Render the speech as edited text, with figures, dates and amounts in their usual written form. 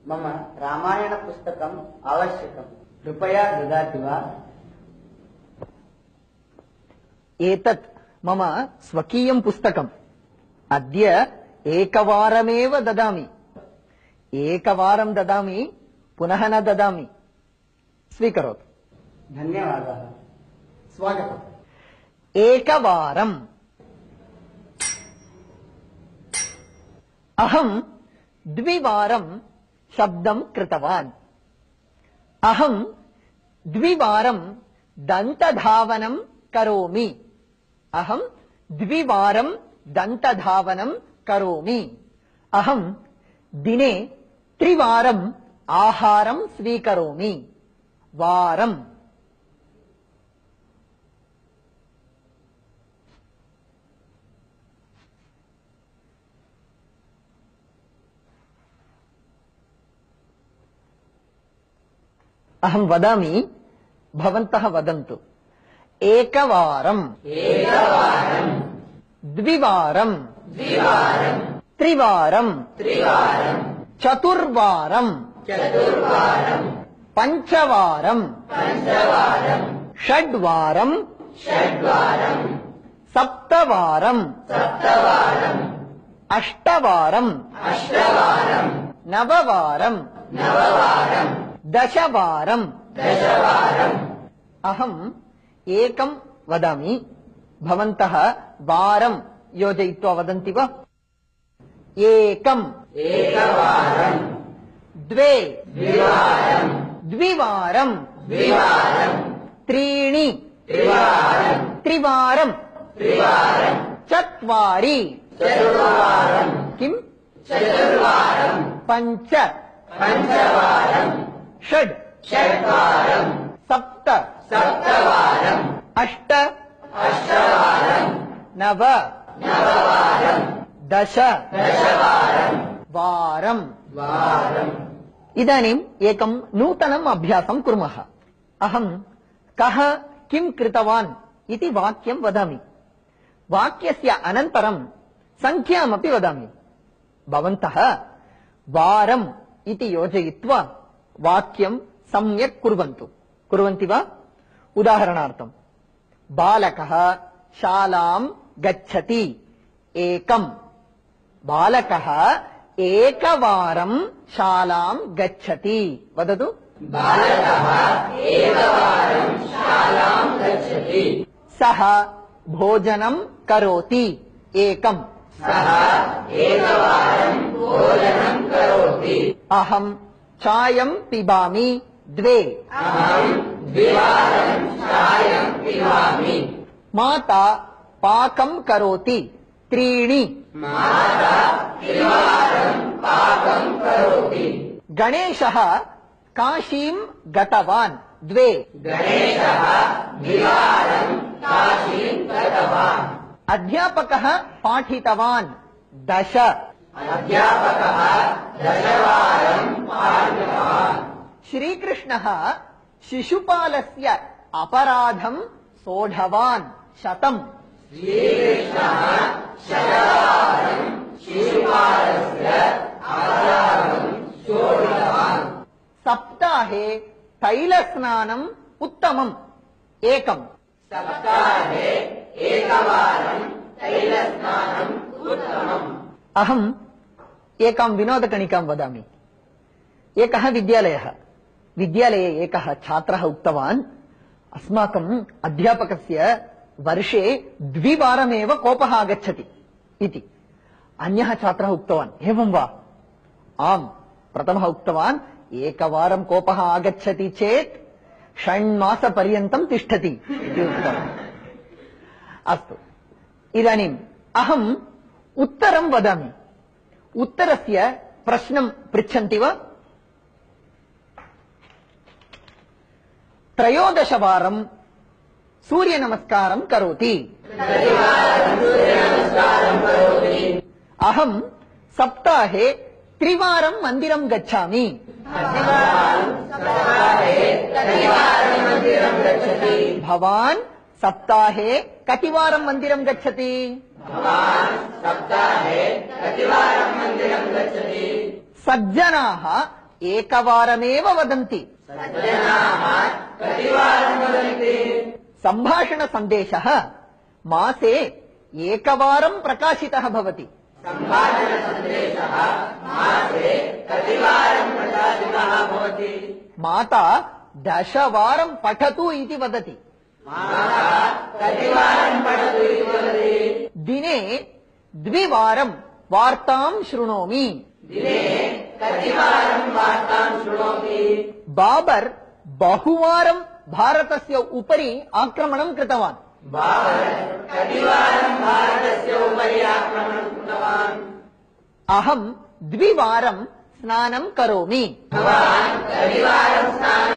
मम रामायणपुस्तकम् आवश्यकम्, कृपया ददाति वा? एतत् मम स्वकीयं पुस्तकम्। अद्य एकवारमेव ददामि। एकवारं ददामि, पुनः न ददामि। स्वीकरोतु। धन्यवादः। स्वागतम्। एकवारम्। अहं द्विवारं शब्दं कृतवान्। अहं द्विवारं दन्तधावनं करोमि। अहं द्विवारं दन्तधावनं करोमि। अहं दिने त्रिवारम् आहारं स्वीकरोमि। वारम्। अहं वदामि, भवन्तः वदन्तु। एकवारं, द्विवारं, त्रिवारं, चतुर्वारं, पञ्चवारं, षड्वारं, सप्तवारं, अष्टवारं, नववारं, दशवारं। अहम् एकं वदामि, भवन्तः वारं योजयित्वा वदन्ति वा? एकं, द्वे, द्विवारं, त्रीणि, त्रिवारं, चत्वारि, किम्? पञ्च, षड्, सप्त, अष्ट, नव, दश, वारं। इदानीम् एकं नूतनम् अभ्यासं कुर्मः। अहं कः किं कृतवान् इति वाक्यं वदामि। वाक्यस्य अनन्तरं संख्यामपि वदामि। भवन्तः वारम् इति योजयित्वा वाक्यं सम्यक् कुर्वन्तु। कुर्वन्ति वा? उदाहरणार्थं, बालकः शालां गच्छति। एकम्। बालकः एकवारं शालां गच्छति। वदतु। बालकः एकवारं शालां गच्छति। सः भोजनं करोति। एकम्। सः एकवारं भोजनं करोति। अहं चायं पिबामि। द्वे। अहं द्विवारं चायं पिबामि। माता पाकं करोति। त्रीणि। माता त्रिवारं पाकं करोति। गणेशः काशीं गतवान्। द्वे। गणेशः द्विवारं काशीं गतवान्। अध्यापकः पाठितवान्। दश। अध्यापकः दशवारं पाठितवान्। श्रीकृष्णः शिशुपालस्य अपराधं सोढवान्। शतम्। श्रीकृष्णः शतवारं शिशुपालस्य अपराधं सोढवान्। सप्ताहे तैलस्नानम् उत्तमम्। एकम्। सप्ताहे एकवारं तैलस्नानम् उत्तमम्। अहम् एकां विनोदकणिकां वदामि। एकः विद्यालयः। विद्यालये एकः छात्रः उक्तवान्, अस्माकम् अध्यापकस्य वर्षे द्विवारमेव कोपः आगच्छति इति। अन्यः छात्रः उक्तवान्, एवं वा? आम्। प्रथमः उक्तवान्, एकवारं कोपः आगच्छति चेत् षण्मासपर्यन्तं तिष्ठति इति उक्तवान्। अस्तु, इदानीम् अहम् उत्तरं वदामि। उत्तरस्य प्रश्नं पृच्छन्ति वा? 13 वारं सूर्यनमस्कारं करोति। अहं सप्ताहे 3 वारं मन्दिरं गच्छामि। भवान् सप्ताहे कति वारं मन्दिरं गच्छति? सज्जनाः एकवारमेव वदन्ति। सज्जनाः कतिवारं वदन्ति? सम्भाषणसन्देशः मासे एकवारं प्रकाशितः भवति। सम्भाषणसन्देशः मासे कतिवारं प्रकाशितः भवति? माता 10 वारं पठतु इति वदति। माता कतिवारं पठतु इति वदति? दिने 2 वारं वार्तां शृणोमि। दिने कतिवारं वार्तां शृणोति? बाबर् बहुवारं भारतस्य उपरि आक्रमणं कृतवान्। बाबर् कतिवारं भारतस्य उपरि आक्रमणं कृतवान्? अहं 2 वारं स्नानं करोमि। भवान् कतिवारं स्नानं